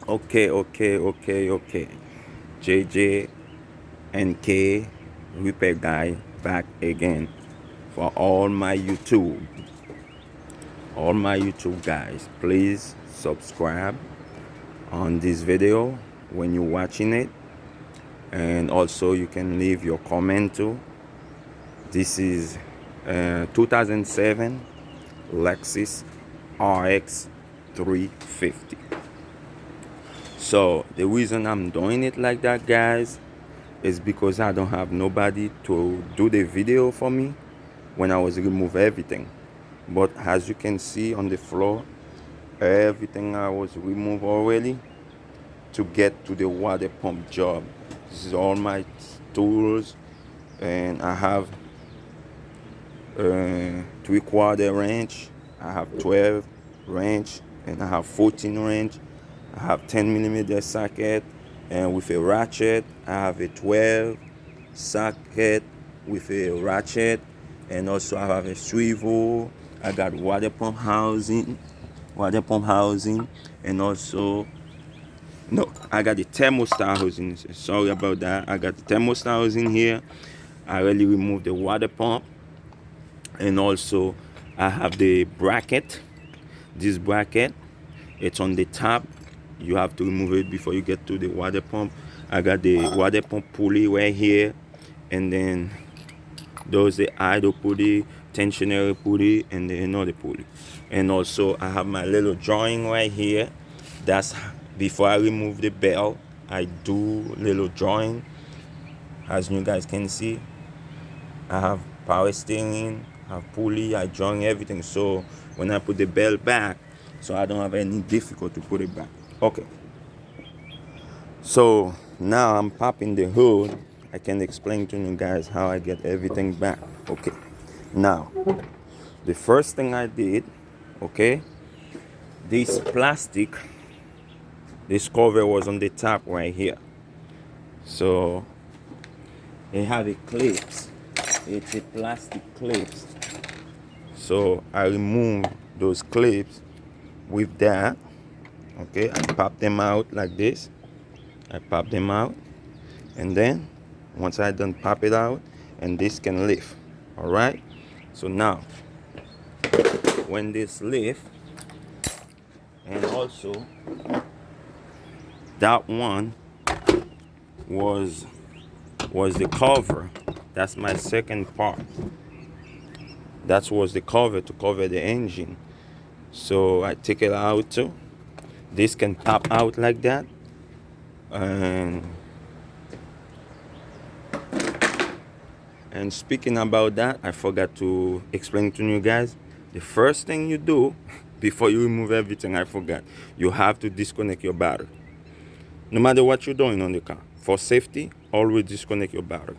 Okay. JJ and K repair guy back again for all my YouTube guys. Please subscribe on this video when you're watching it, and also you can leave your comment too. This is 2007 Lexus RX 350. So the reason I'm doing it like that, guys, is because I don't have nobody to do the video for me when I was remove everything. But as you can see on the floor, everything I was removed already to get to the water pump job. This is all my tools, and I have 3/4 wrench, I have 12 wrench, and I have 14 wrench. I have 10mm socket, and with a ratchet I have a 12 socket with a ratchet, and also I have a swivel. I got water pump housing, and also no, I got the thermostat housing. Sorry about that. I got the thermostat housing here. I already removed the water pump, and also I have the bracket. This bracket, it's on the top. You have to remove it before you get to the water pump. I got the water pump pulley right here, and then those the idle pulley, tensionary pulley, and then another pulley. And also I have my little drawing right here. That's before I remove the belt, I do little drawing. As you guys can see, I have power steering, I have pulley, I drawing everything. So when I put the belt back, so I don't have any difficulty to put it back. Okay. So now I'm popping the hood. I can explain to you guys how I get everything back. Okay. Now, the first thing I did, okay, this plastic, this cover was on the top right here. So it have a clips. It's a plastic clips. So I removed those clips with that. Okay, I pop them out like this. I pop them out, and then once I done pop it out, and this can lift. All right. So now, when this lift, and also that one was the cover. That's my second part. That was the cover to cover the engine. So I take it out too. This can pop out like that. And speaking about that, I forgot to explain to you guys. The first thing you do before you remove everything, I forgot. You have to disconnect your battery. No matter what you're doing on the car, for safety, always disconnect your battery.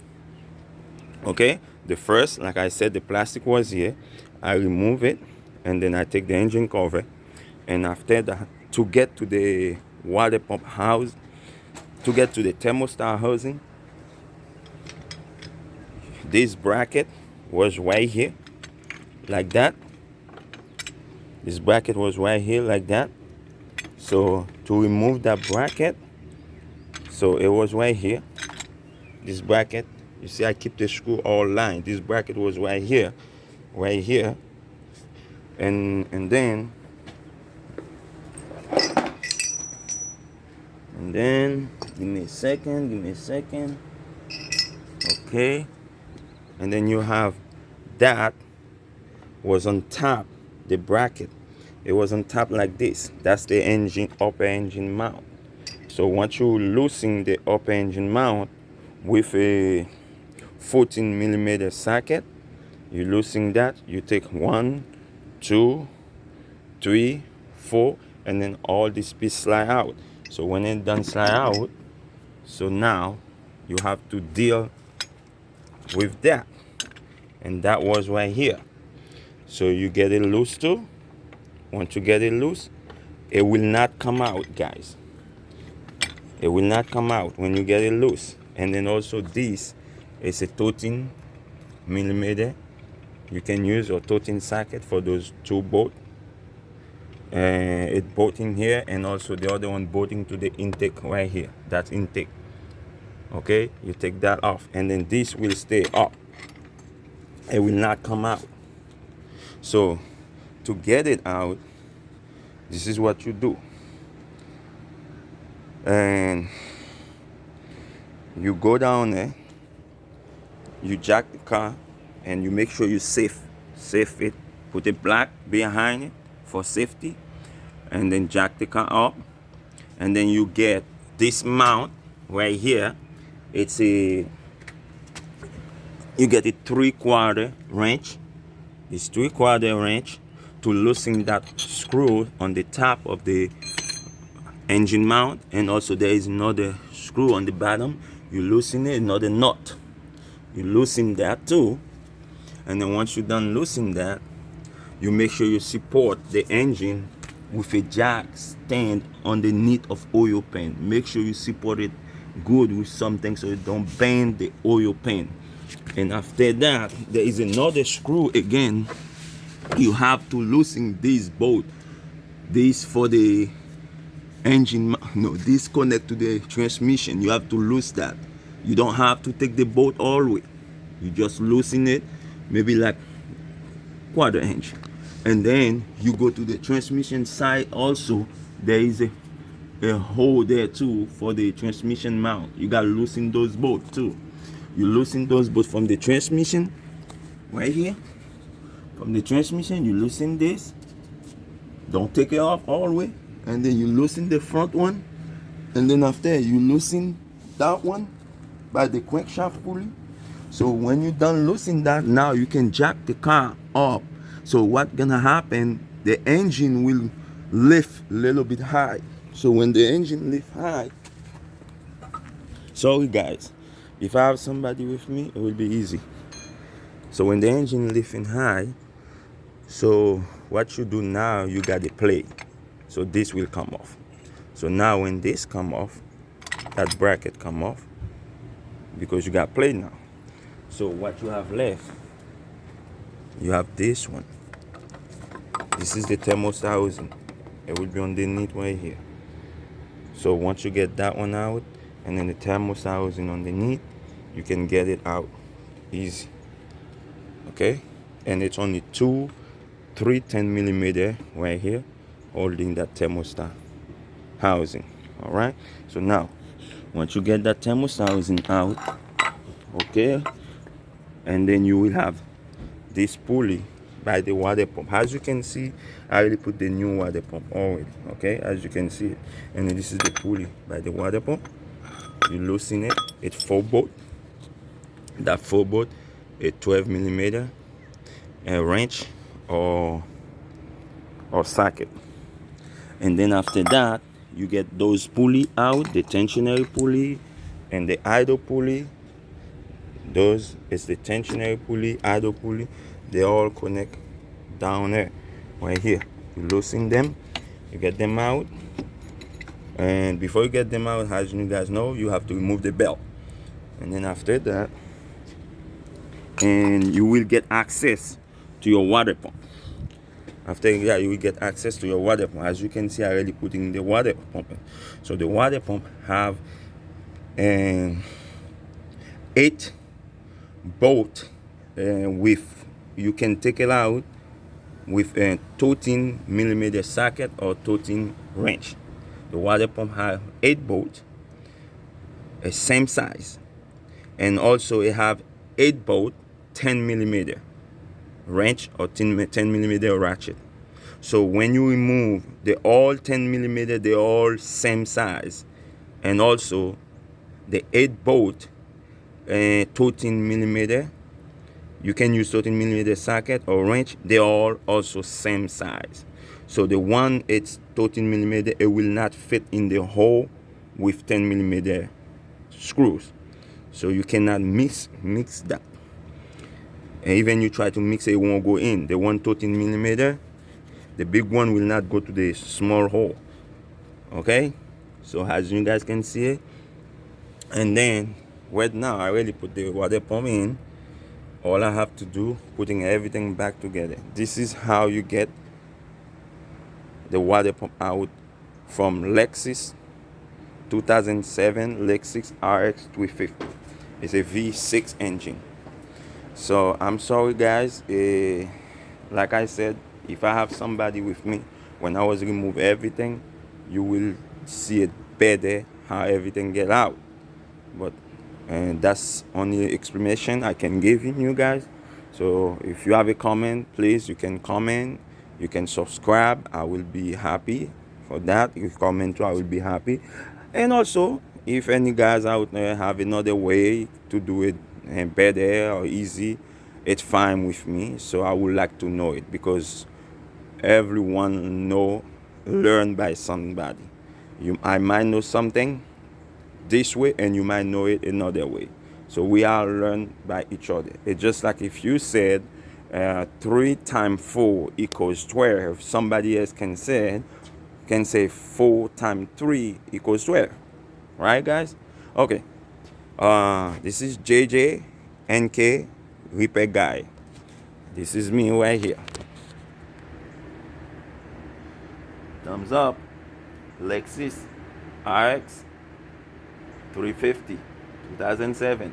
Okay? The first, like I said, the plastic was here. I remove it, and then I take the engine cover. And after that, to get to the water pump house, to get to the thermostat housing, this bracket was right here, like that. This bracket was right here, like that. So to remove that bracket, so it was right here. This bracket, you see, I keep the screw all lined. This bracket was right here, and then give me a second. Okay. And then you have that was on top, the bracket. It was on top like this. That's the engine, upper engine mount. So once you loosen the upper engine mount with a 14mm socket, you loosen that. You take 1, 2, 3, 4, and then all this piece slide out. So when it done slide out, so now you have to deal with that. And that was right here. So you get it loose too. Once you get it loose, it will not come out, guys. It will not come out when you get it loose. And then also this is a 13mm. You can use your 13 socket for those two bolts. it bolting here, and also the other one bolting to the intake right here. That's intake. Okay, you take that off, and then this will stay up. It will not come out. So to get it out, this is what you do. And you go down there, you jack the car, and you make sure you safe it. Put a black behind it for safety, and then jack the car up. And then you get this mount right here. It's a, you get a 3/4 wrench. It's 3/4 wrench to loosen that screw on the top of the engine mount, and also there is another screw on the bottom. You loosen it, another nut. You loosen that too, and then once you're done loosening that, you make sure you support the engine with a jack stand underneath of oil pan. Make sure you support it good with something so it don't bend the oil pan. And after that, there is another screw again. You have to loosen this bolt. This for the engine, no, this connect to the transmission. You have to loosen that. You don't have to take the bolt all the way. You just loosen it, maybe like 1/4 inch. And then you go to the transmission side also. There is a hole there too for the transmission mount. You got to loosen those bolts too. You loosen those bolts from the transmission right here. From the transmission, you loosen this. Don't take it off all the way. And then you loosen the front one. And then after you loosen that one by the crankshaft pulley. So when you're done loosening that, now you can jack the car up. So what's gonna happen, the engine will lift a little bit high. So when the engine lift high, sorry guys, if I have somebody with me, it will be easy. So when the engine lifting high, so what you do now, you got to play. So this will come off. So now when this come off, that bracket come off, because you got play now. So what you have left, you have this one. This is the thermostat housing. It will be underneath right here. So once you get that one out, and then the thermostat housing underneath, you can get it out easy. Okay, and it's only 3 10mm right here holding that thermostat housing. All right, so now once you get that thermostat housing out, okay, and then you will have this pulley by the water pump. As you can see, I already put the new water pump already. Okay, as you can see it, and then this is the pulley by the water pump. You loosen it. It's 4 bolt. That 4 bolt, a 12mm a wrench or socket. And then after that, you get those pulley out, the tensionary pulley and the idle pulley. Those is the tensionary pulley, idle pulley. They all connect down there, right here. You loosen them, you get them out, and before you get them out, as you guys know, you have to remove the belt. And then after that, and you will get access to your water pump. After that, you will get access to your water pump. As you can see, I already put in the water pump. So the water pump have 8 bolt with, you can take it out with a 13mm socket or 13 wrench. The water pump have 8 bolt, a same size, and also it have 8 bolt 10mm wrench or 10mm ratchet. So when you remove the all 10mm, they all same size, and also the 8 bolt 13mm, you can use 13mm socket or wrench, they all also same size. So the one it's 13mm, it will not fit in the hole with 10mm screws. So you cannot mix that. And even you try to mix it, it won't go in. The one 13mm, the big one will not go to the small hole. Okay, so as you guys can see it, and then right now I already put the water pump in. All I have to do, putting everything back together. This is how you get the water pump out from Lexus 2007 Lexus RX 350. It's a V6 engine. So I'm sorry guys, like I said, if I have somebody with me when I was remove everything, you will see it better how everything get out. But and that's only explanation I can give you guys. So if you have a comment, please, you can comment, you can subscribe. I will be happy for that. If you comment too, I will be happy. And also, if any guys out there have another way to do it better or easy, it's fine with me. So I would like to know it, because everyone learn by somebody. I might know something this way and you might know it another way. So we all learn by each other. It's just like if you said 3 times 4 equals 12, somebody else can say 4 times 3 equals 12. Right, guys? Okay. This is JJ NK Repair Guy. This is me right here. Thumbs up. Lexus RX 350 2007.